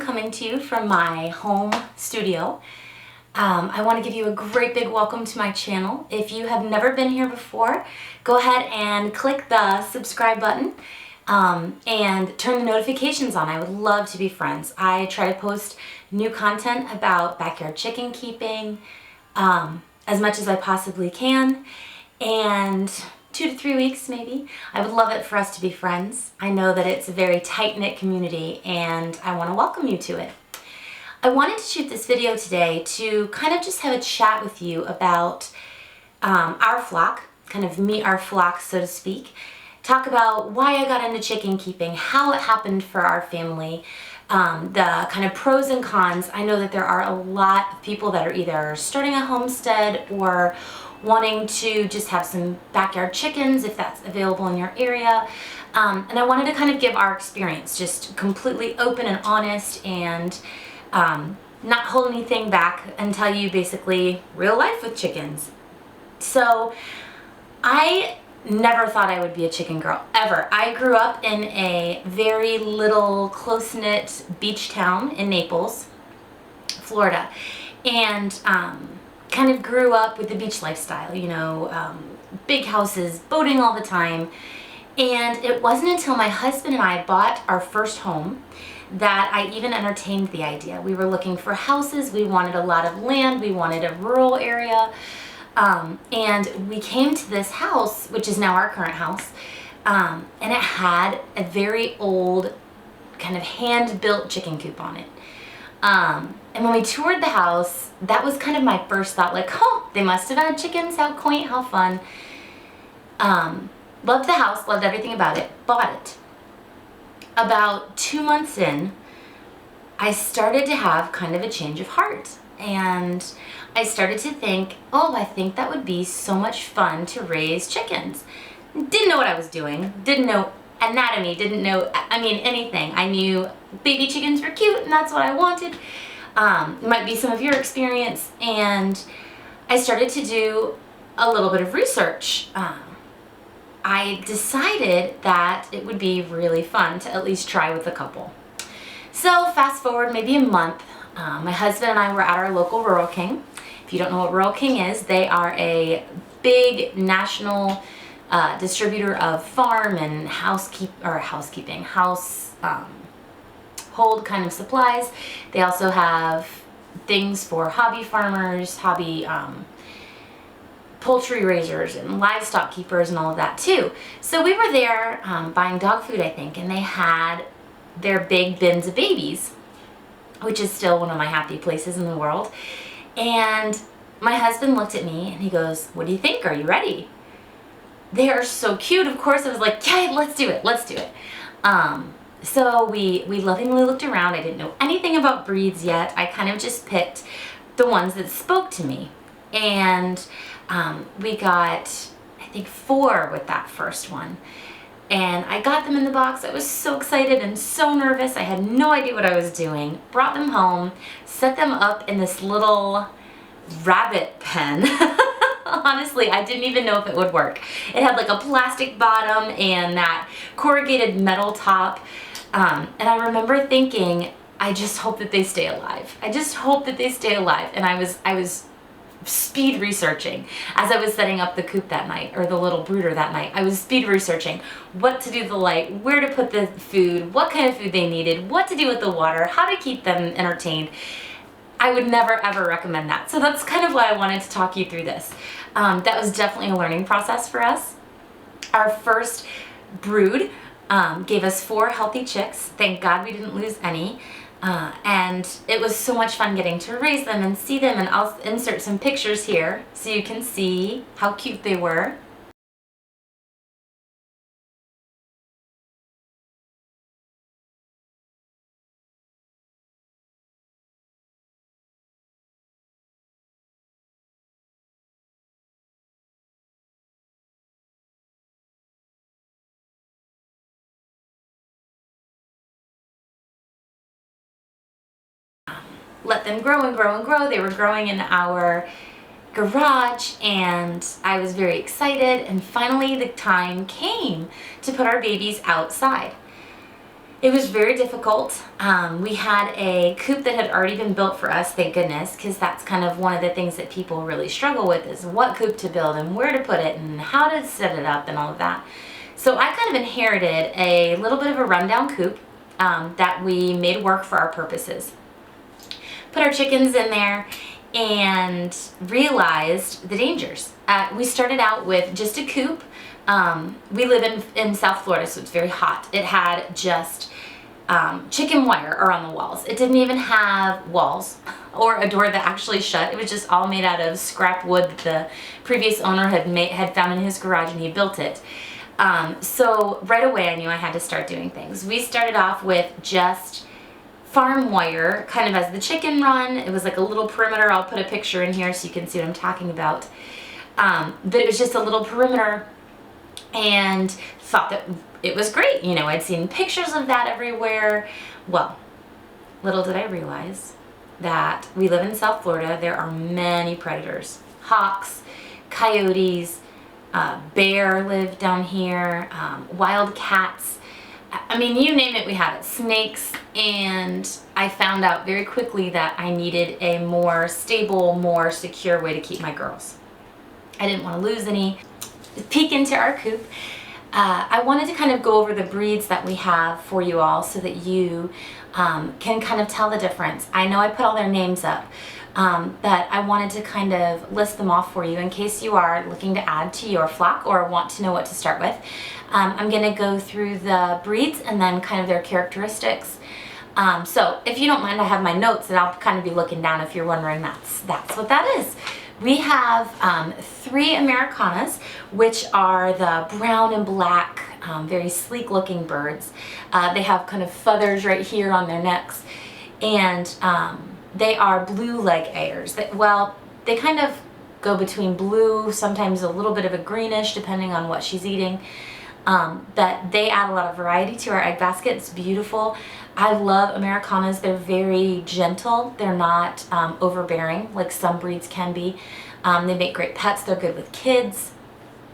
coming to you from my home studio. I want to give you a great big welcome to my channel. If you have never been here before, go ahead and click the subscribe button and turn the notifications on. I would love to be friends. I try to post new content about backyard chicken keeping as much as I possibly can, and 2 to 3 weeks maybe. I would love it for us to be friends. I know that it's a very tight-knit community and I want to welcome you to it. I wanted to shoot this video today to kind of just have a chat with you about our flock, kind of meet our flock, so to speak. Talk about why I got into chicken keeping, how it happened for our family, the kind of pros and cons. I know that there are a lot of people that are either starting a homestead or wanting to just have some backyard chickens if that's available in your area. And I wanted to kind of give our experience, just completely open and honest, and not hold anything back and tell you basically real life with chickens. So I never thought I would be a chicken girl, ever. I grew up in a very little close-knit beach town in Naples, Florida, and kind of grew up with the beach lifestyle, you know, big houses, boating all the time. And it wasn't until my husband and I bought our first home that I even entertained the idea. We were looking for houses, we wanted a lot of land, we wanted a rural area, and we came to this house, which is now our current house, and it had a very old kind of hand-built chicken coop on it. And when we toured the house, that was kind of my first thought, like, oh, they must have had chickens, how quaint, how fun. Loved the house, loved everything about it, bought it. About 2 months in, I started to have kind of a change of heart. And I started to think, oh, I think that would be so much fun to raise chickens. Didn't know what I was doing, didn't know anatomy, didn't know, anything. I knew baby chickens were cute and that's what I wanted. It might be some of your experience. And I started to do a little bit of research. I decided that it would be really fun to at least try with a couple. So fast forward maybe a month, my husband and I were at our local Rural King. If you don't know what Rural King is, they are a big national distributor of farm and housekeeping, hold kind of supplies. They also have things for hobby farmers, hobby poultry raisers and livestock keepers and all of that too. So we were there buying dog food, I think, and they had their big bins of babies, which is still one of my happy places in the world. And my husband looked at me and he goes, "What do you think? Are you ready?" They are so cute. Of course, I was like, yeah, let's do it. Let's do it. So we lovingly looked around. I didn't know anything about breeds yet. I kind of just picked the ones that spoke to me. And we got, I think, 4 with that first one. And I got them in the box. I was so excited and so nervous. I had no idea what I was doing. Brought them home, set them up in this little rabbit pen. Honestly, I didn't even know if it would work. It had like a plastic bottom and that corrugated metal top. And I remember thinking, I just hope that they stay alive. I just hope that they stay alive. And I was speed researching as I was setting up the coop that night, or the little brooder that night. I was speed researching what to do with the light, where to put the food, what kind of food they needed, what to do with the water, how to keep them entertained. I would never ever recommend that. So that's kind of why I wanted to talk you through this. That was definitely a learning process for us. Our first brood gave us 4 healthy chicks. Thank God we didn't lose any. And it was so much fun getting to raise them and see them, and I'll insert some pictures here so you can see how cute they were. Let them grow and grow and grow. They were growing in our garage, and I was very excited, and finally the time came to put our babies outside. It was very difficult. We had a coop that had already been built for us, thank goodness, because that's kind of one of the things that people really struggle with is what coop to build and where to put it and how to set it up and all of that. So I kind of inherited a little bit of a rundown coop that we made work for our purposes. Put our chickens in there and realized the dangers. We started out with just a coop. We live in South Florida, so it's very hot. It had just chicken wire around the walls. It didn't even have walls or a door that actually shut. It was just all made out of scrap wood that the previous owner had found in his garage, and he built it. So right away I knew I had to start doing things. We started off with just farm wire, kind of as the chicken run. It was like a little perimeter. I'll put a picture in here so you can see what I'm talking about. But it was just a little perimeter, and thought that it was great. You know, I'd seen pictures of that everywhere. Well, little did I realize that we live in South Florida. There are many predators. Hawks, coyotes, bear live down here, wild cats. I mean, you name it, we have it. Snakes. And I found out very quickly that I needed a more stable, more secure way to keep my girls. I didn't want to lose any. Peek into our coop. I wanted to kind of go over the breeds that we have for you all so that you can kind of tell the difference. I know I put all their names up, but I wanted to kind of list them off for you in case you are looking to add to your flock or want to know what to start with. I'm going to go through the breeds and then kind of their characteristics. So if you don't mind, I have my notes and I'll kind of be looking down if you're wondering that's what that is. We have 3 Americanas, which are the brown and black, very sleek looking birds. They have kind of feathers right here on their necks, and they are blue leg ayers. They kind of go between blue, sometimes a little bit of a greenish depending on what she's eating. But they add a lot of variety to our egg basket. It's beautiful. I love Americanas. They're very gentle. They're not overbearing like some breeds can be. They make great pets. They're good with kids.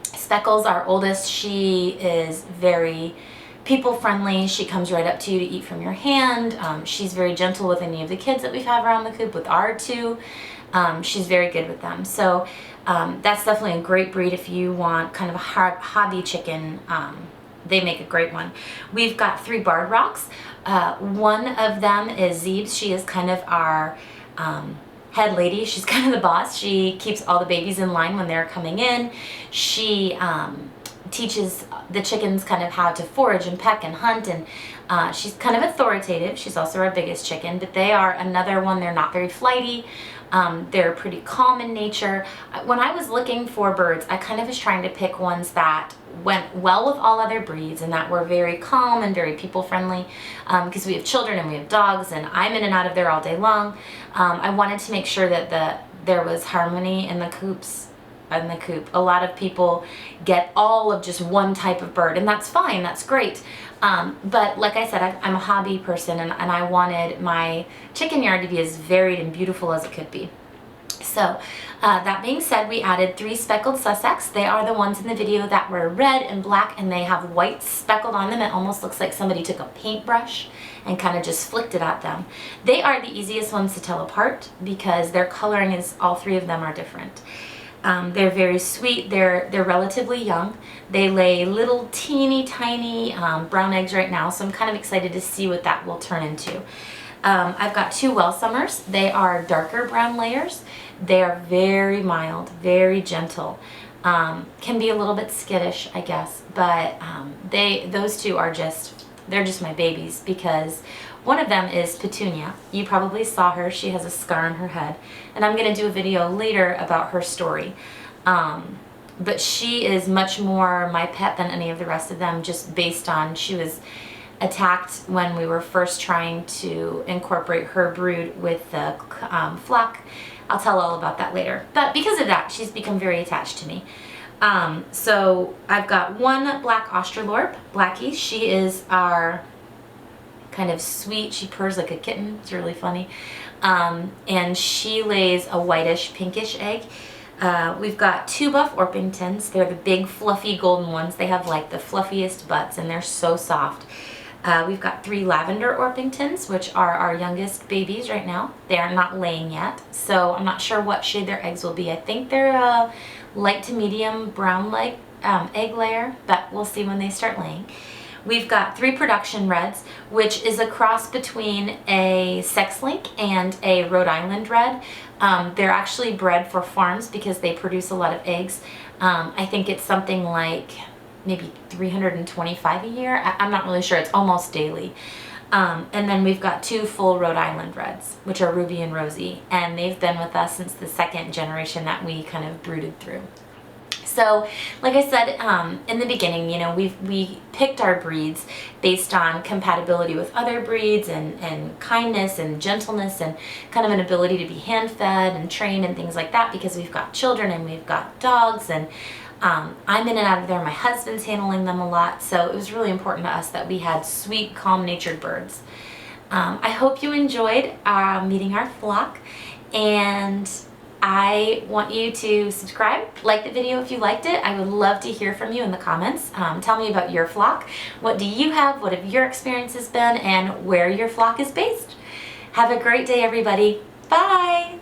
Speckles, our oldest, she is very people friendly. She comes right up to you to eat from your hand. She's very gentle with any of the kids that we've had around the coop, with our 2. She's very good with them. So that's definitely a great breed if you want kind of a hobby chicken. They make a great one. We've got 3 barred rocks. One of them is Zeebs. She is kind of our head lady. She's kind of the boss. She keeps all the babies in line when they're coming in. She teaches the chickens kind of how to forage and peck and hunt, and she's kind of authoritative. She's also our biggest chicken, but they are another one. They're not very flighty. They're pretty calm in nature. When I was looking for birds, I kind of was trying to pick ones that went well with all other breeds and that were very calm and very people friendly, because we have children and we have dogs and I'm in and out of there all day long. I wanted to make sure that there was harmony in the coops. In the coop, a lot of people get all of just one type of bird, and that's fine, that's great. But like I said, I'm a hobby person, and I wanted my chicken yard to be as varied and beautiful as it could be. So that being said, we added 3 speckled Sussex. They are the ones in the video that were red and black, and they have white speckled on them. It almost looks like somebody took a paintbrush and kind of just flicked it at them. They are the easiest ones to tell apart because their coloring is, all 3 of them are different. They're very sweet. They're relatively young. They lay little teeny tiny brown eggs right now, so I'm kind of excited to see what that will turn into. I've got 2 Welsummers. They are darker brown layers. They are very mild, very gentle. Can be a little bit skittish, I guess, but those 2 are they're just my babies, because one of them is Petunia. You probably saw her. She has a scar on her head, and I'm going to do a video later about her story. But she is much more my pet than any of the rest of them, just based on she was attacked when we were first trying to incorporate her brood with the flock. I'll tell all about that later. But because of that, she's become very attached to me. So I've got 1 black Australorpe, Blackie. She is our kind of sweet, she purrs like a kitten, it's really funny. And she lays a whitish pinkish egg. We've got 2 buff Orpingtons. They're the big fluffy golden ones. They have like the fluffiest butts and they're so soft. We've got 3 Lavendar Orpingtons, which are our youngest babies right now. They are not laying yet, so I'm not sure what shade their eggs will be. I think they're a light to medium brown egg layer, but we'll see when they start laying. We've got 3 production Reds, which is a cross between a sex-link and a Rhode Island Red. They're actually bred for farms because they produce a lot of eggs. I think it's something like maybe 325 a year. I'm not really sure. It's almost daily. And then we've got 2 full Rhode Island Reds, which are Ruby and Rosie, and they've been with us since the 2nd generation that we kind of brooded through. So, like I said in the beginning, you know, we picked our breeds based on compatibility with other breeds and kindness and gentleness and kind of an ability to be hand-fed and trained and things like that, because we've got children and we've got dogs, and I'm in and out of there. My husband's handling them a lot, so it was really important to us that we had sweet, calm-natured birds. I hope you enjoyed meeting our flock, and I want you to subscribe, like the video if you liked it. I would love to hear from you in the comments. Tell me about your flock. What do you have? What have your experiences been? And where your flock is based? Have a great day, everybody. Bye!